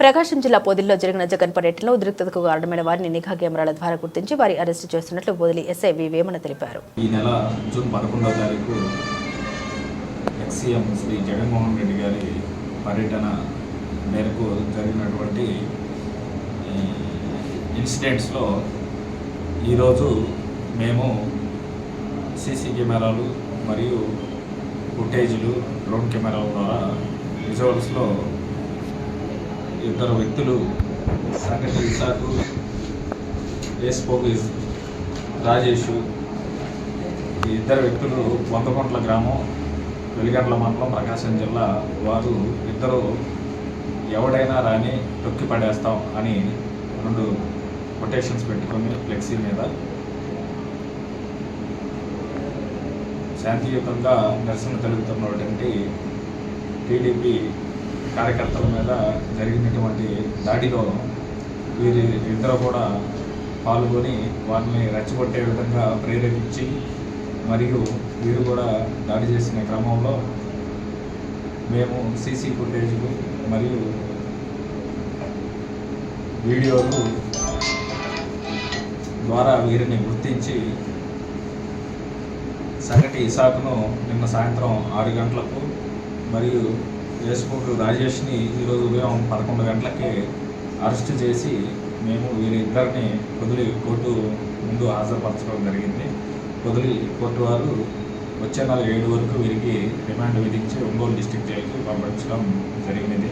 ప్రకాశం జిల్లా పొదిలిలో జరిగిన జగన్ పర్యటనలో ఉద్రిక్తతకు కారణమైన వారిని నిఘా కెమెరాల ద్వారా గుర్తించి వారి అరెస్టు చేస్తున్నట్లు పొదిలి ఎస్ఐ వి వేమన తెలిపారు. ఈ నెల జూన్ 11వ తారీఖు ఎక్స్సీఎం శ్రీ జగన్మోహన్ రెడ్డి గారి పర్యటన మేరకు జరిగినటువంటి ఇన్సిడెంట్స్లో ఈరోజు మేము సీసీ కెమెరాలు మరియు ఫుటేజీలు డ్రోన్ కెమెరాల ద్వారా విజువల్స్లో ఇద్దరు వ్యక్తులు సంగతి ఇసాకు వేస్పోగు రాజేష్ ఈ ఇద్దరు వ్యక్తులు వందకొంట్ల గ్రామం వెలిగండ్ల మండలం ప్రకాశం జిల్లా వారు ఇద్దరు ఎవడైనా రాని తొక్కి పడేస్తాం అని 2 కొటేషన్స్ పెట్టుకొని ఫ్లెక్సీ మీద శాంతియుతంగా నిరసన తెలుపుతున్నటువంటి టీడీపీ కార్యకర్తల మీద జరిగినటువంటి దాడిలో వీరి ఇద్దరు కూడా పాల్గొని వారిని రెచ్చగొట్టే విధంగా ప్రేరేపించి మరియు వీరు కూడా దాడి చేసిన క్రమంలో మేము సీసీ ఫుటేజ్లు మరియు వీడియోలు ద్వారా వీరిని గుర్తించి సంగటి ఇసాకును నిన్న సాయంత్రం 6 గంటలకు మరియు వేసుకుంటూ రాజేష్ని ఈరోజు ఉదయం 11 గంటలకి అరెస్ట్ చేసి మేము వీరిద్దరిని పొదిలి కోర్టు ముందు హాజరుపరచడం జరిగింది. పొదిలి కోర్టు వారు వచ్చే నెల 7 వరకు వీరికి రిమాండ్ విధించి ఒంగోలు డిస్ట్రిక్ట్ జైలుకి పంపించడం జరిగినది.